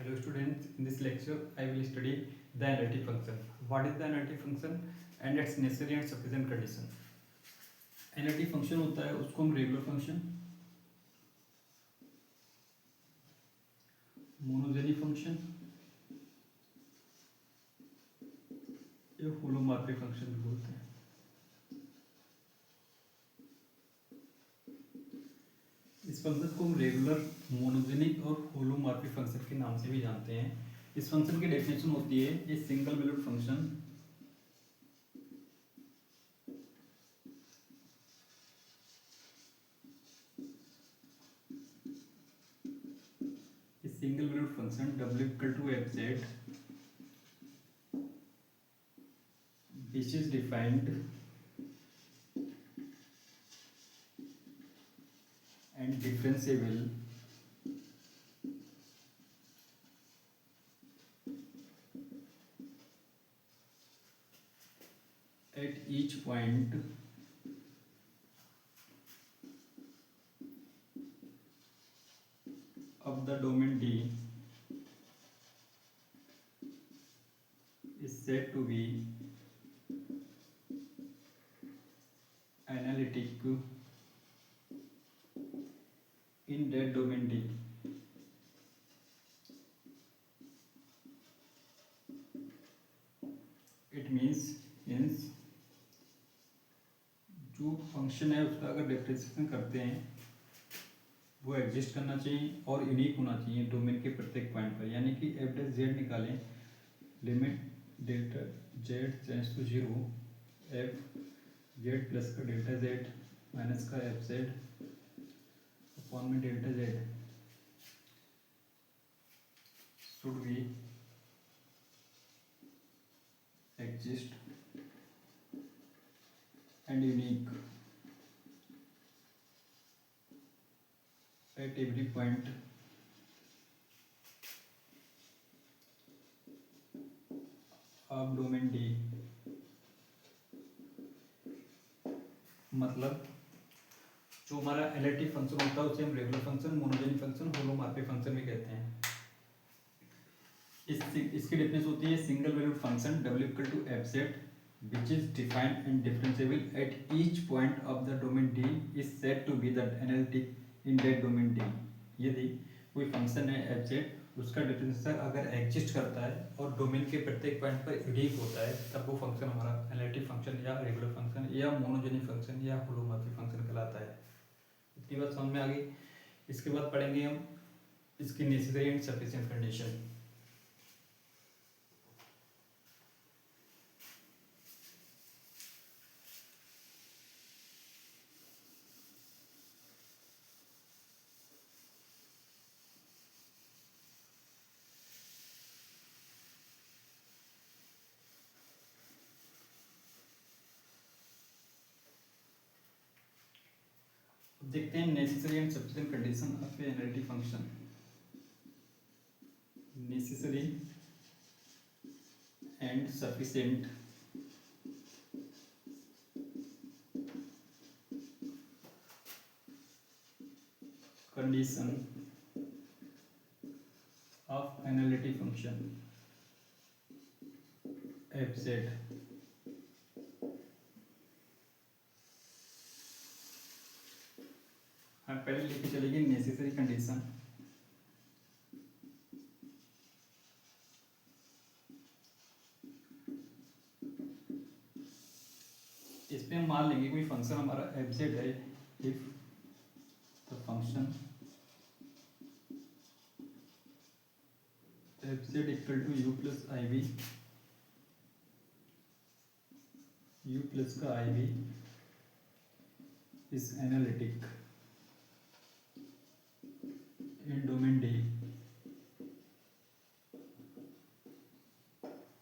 Hello students, in this lecture I will study the analytic function. What is the analytic function and its necessary and sufficient condition. Analytic function होता है उसको हम regular function, monogenic function या holomorphic function भी बोलते हैं। इस function को हम रेगुलर, मोनोजेनिक और होलोमॉर्फिक फंक्शन के नाम से भी जानते हैं। इस फंक्शन की डेफिनेशन होती है ये single valued function single valued function w equal to fz which is defined and differentiable at each point of the domain D is said to be analytic in that domain D. It means जो function है उसका अगर differentiation करते हैं वो exist करना चाहिए और यूनिक होना चाहिए डोमेन के प्रत्येक पॉइंट पर। यानी कि एफ डैश जेड निकालें, limit delta z tends to zero, f z plus का डेल्टा जेड माइनस का एफ जेड अपॉन में delta z should be exist and unique at every point of domain D। मतलब जो हमारा analytic function होता है उसे हम regular function, monogenic function, holomorphic function भी कहते हैं। इसकी डेफिनेशन होती है single valued function w equal to f z which is defined and differentiable at each point of the domain D is said to be the analytic in that domain D। यदि कोई function है F Z उसका differential अगर exist करता है और domain के प्रत्येक पॉइंट पर यूनिक होता है तब वो फंक्शन हमारा एनालिटिक फंक्शन या रेगुलर फंक्शन या मोनोजेनिक फंक्शन या होलोमॉर्फिक फंक्शन कहलाता है। इतनी बात समझ में आ गई। इसके बाद पढ़ेंगे हम इसकी नेसेसरी एंड सफिशिएंट कंडीशन। देखते हैं necessary and sufficient condition of A analytic function. Necessary and sufficient condition of analytic function f Z. हाँ, पहले लेके चलेंगे नेसेसरी कंडीशन। इस पे हम मान लेंगे कोई फंक्शन हमारा एफ जेड है if the function f z equal to u plus i v, u plus का i v is analytic in domain D.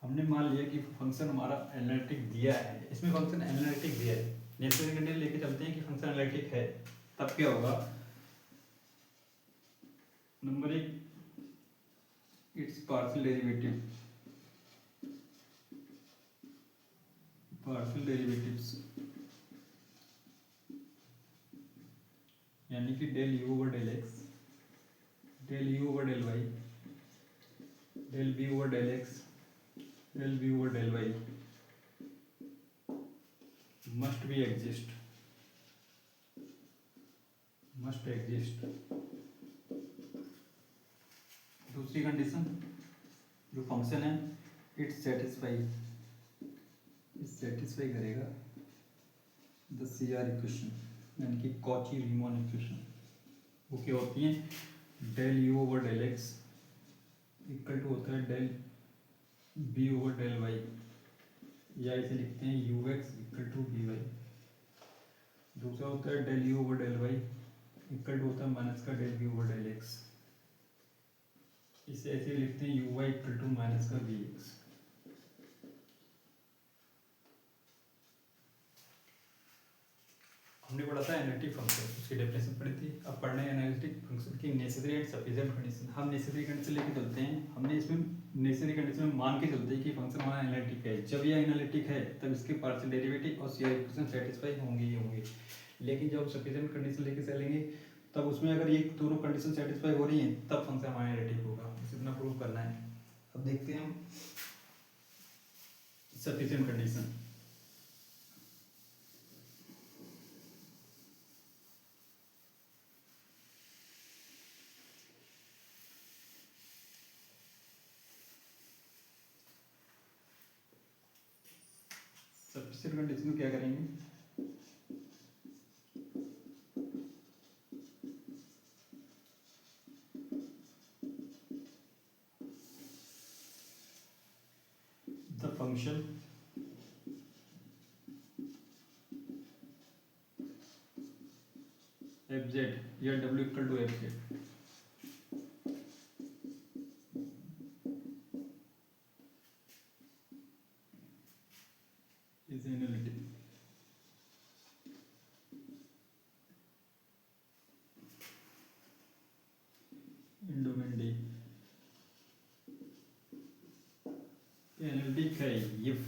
हमने मान लिया कि फंक्शन हमारा एनालिटिक दिया है, इसमें फंक्शन एनालिटिक दिया है। नेसेसरी कंडीशन लेके चलते हैं कि फंक्शन एनालिटिक है, तब क्या होगा। नंबर एक, it's partial derivative, partial derivatives यानी कि del u over del x, del u over del y del b over del x del b over del y must be exist दूसरी condition जो function है it satisfy करेगा the C R equation यानी कि Cauchy Riemann equation. वो क्या होती है del u over del x equal to होता है del b over del y, या इसे लिखते हैं u x equal to b y. दूसरा होता है del u over del y equal to होता है माइनस का del b over del x, इसे ऐसे लिखते हैं u y equal to minus का बी एक्स। हमने पढ़ा था एनालिटिक फंक्शन, उसकी डेफिनेशन पढ़ी थी। अब पढ़ना है एनालिटिक फंक्शन की नेसेसरी एंड सफिशिएंट कंडीशन। हम नेसेसरी कंडीशन लेके चलते हैं। हमने इसमें नेसेसरी कंडीशन में मान के चलते हैं कि फंक्शन हमारा एनालिटिक है। जब यह एनालिटिक है तब इसके पार्शियल डेरिवेटिव और सीआर इक्वेशन सेटिस्फाई होंगे ही होंगे। लेकिन जब सफिशिएंट कंडीशन लेके चलेंगे तब उसमें अगर ये दोनों कंडीशन सेटिस्फाई हो रही हैं तब फंक्शन हमारा एनालिटिक होगा। इतना प्रूव करना है। अब देखते हैं हम सफिशिएंट कंडीशन। सफिशिएंट कंडीशन में क्या करेंगे, द फंक्शन एफ जेड या डब्ल्यू equal to f z is analytic in domain D। Analytic है if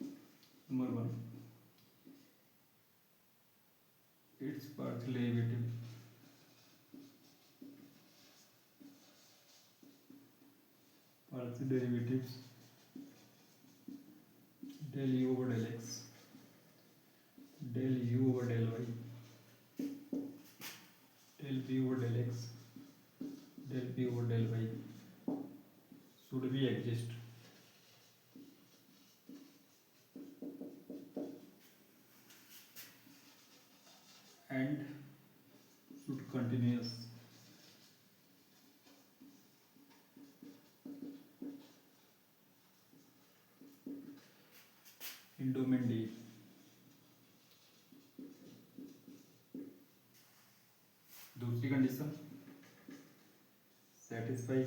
number 1 its partial derivative derivatives del u over del x del u over del y del b over del x del b over del y should be exist and should continuous in domain D। दूसरी condition satisfy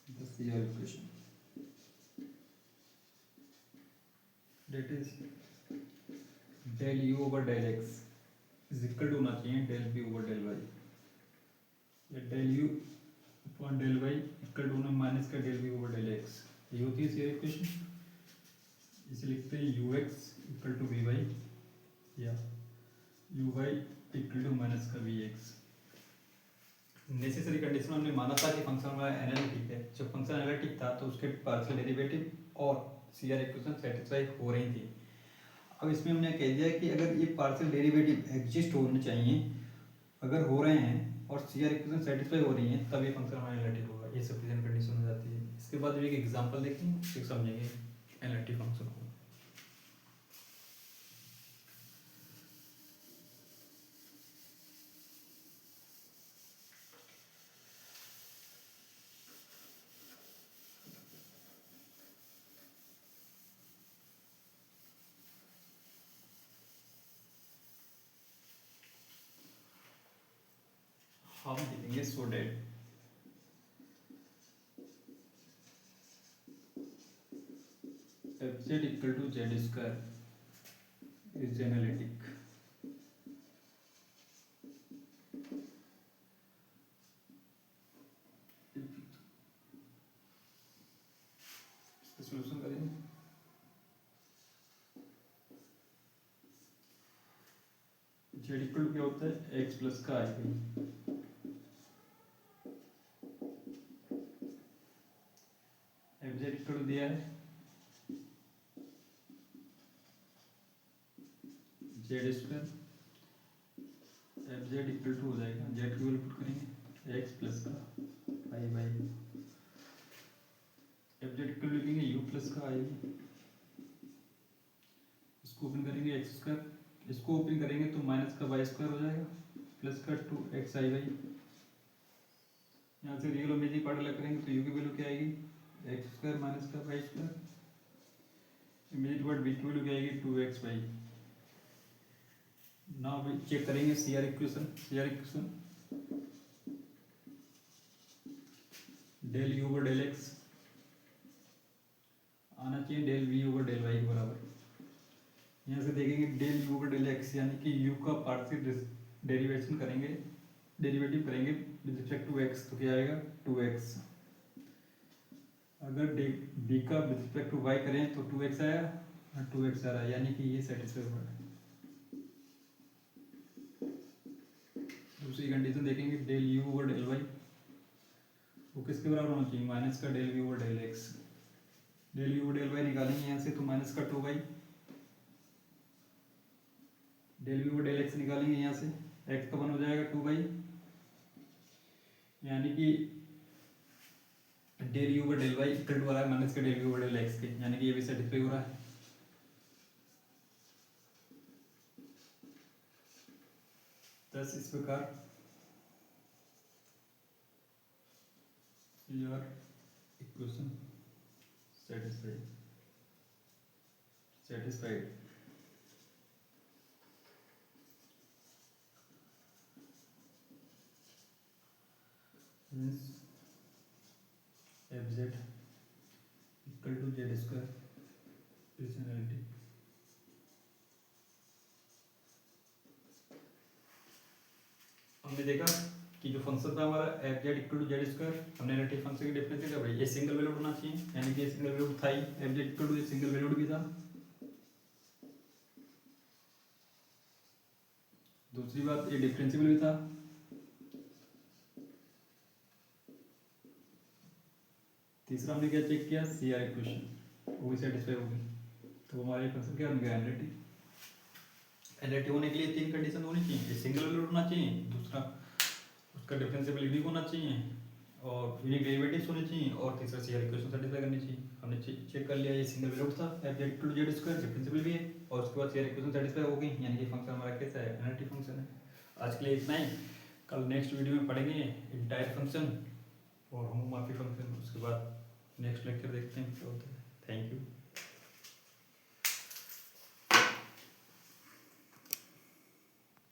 the CR equation, that is del u over del x is equal to होना चाहिए del b over del y, या del u upon del y equal to होना माइनस का del b over del x। ये होती है CR equation. इसे लिखते हैं u x equal to b y या u y equal to minus का b x। नेसेसरी कंडीशन हमने माना था कि फंक्शन हमारा एनालिटिक है। जब फंक्शन एनालिटिक था तो उसके पार्शियल डेरिवेटिव और सीआर इक्वेशन सेटिस्फाई हो रही थी। अब इसमें हमने कह दिया कि अगर ये पार्शियल डेरिवेटिव एग्जिस्ट होने चाहिए, अगर हो रहे हैं और सीआर इक्वेशन सेटिस्फाई हो रही हैं तब ये फंक्शन हमारा एनालिटिक होगा। ये सफिशिएंट कंडीशन हो जाती है। इसके बाद एक एग्जांपल देखेंगे फिर समझेंगे एनालिटिक फंक्शन को। हम लिखेंगे so that f z equal to z square is analytic. Solution करेंगे। जेड इक्वल टू क्या होता है एक्स प्लस का i z square f z equal to हो जाएगा, जेड की वैल्यू पुट करेंगे एक्स प्लस का i y f z equal लिखेंगे यू प्लस का आई, इसको ओपन करेंगे एक्स स्क्वायर, इसको ओपन करेंगे तो माइनस का वाई स्क्वायर हो जाएगा प्लस का 2x आई बाई, यहाँ से रियल इमेजिनरी पार्ट अलग करेंगे तो यू की वैल्यू क्या आएगी एक्स स्क्वायर माइनस का y square, imaginary part v की वैल्यू क्या आएगी 2x y. Now we check करेंगे CR equation del u over del x आना चाहिए del v over del y के बराबर। यहाँ से देखेंगे del u over del x यानी कि यू का पार्शियल डेरिवेटिव करेंगे विद रिस्पेक्ट टू एक्स तो क्या आएगा 2x। अगर बी का विद रिस्पेक्ट टू वाई करें तो 2x आया और 2x आ रहा है यानी कि ये सेटिस्फाई हो रहा है। दूसरी कंडीशन देखेंगे del u over del y, वो किसके बराबर होना चाहिए माइनस का del v over del x. Del u over del y निकालेंगे यहाँ से तो माइनस का 2y, del v over del x निकालेंगे यहाँ से x का 1 हो जाएगा 2y, यानी कि del u over del y equal to आ रहा है माइनस का del v over del x के, यानी कि ये भी सेटिस्फाई हो रहा है। थस इस प्रकार your equation satisfied means fz equal to z square is analytic। हमने देखा कि जो फंक्शन था हमारा f z equal to z square, हमने एनालिटिक फंक्शन की डेफिनेशन क्या पढ़ी, ये सिंगल वैल्यूड होना चाहिए यानी कि ये सिंगल वैल्यूड था ही, एफ जेड इक्वल टू ये सिंगल वैल्यूड भी था। दूसरी बात ये डिफरेंशिएबल भी था। तीसरा हमने क्या चेक किया सीआर इक्वेशन, वो भी सेटिस्फाई हो गई, तो हमारे फंक्शन क्या बन गया एनालिटिक। एनालिटिक होने के लिए 3 कंडीशन होनी चाहिए, ये सिंगल वैल्यूड होना चाहिए, दूसरा उसका डिफरेंशिएबल यूनिक होना चाहिए और यूनिक डेरिवेटिव्स होने चाहिए और तीसरा सीआर इक्वेशन सेटिस्फाई करनी चाहिए। हमने चेक कर लिया ये सिंगल वैल्यूड था f z equal to z square, differentiable भी है और उसके बाद सीआर इक्वेशन सेटिस्फाई हो गई, यानी कि फंक्शन हमारा कैसा है एनालिटिक फंक्शन है। आज के लिए इतना ही, कल नेक्स्ट वीडियो में पढ़ेंगे इंटायर फंक्शन और होमोमॉर्फिक फंक्शन, उसके बाद नेक्स्ट लेक्चर देखते हैं क्या होता है। Thank you.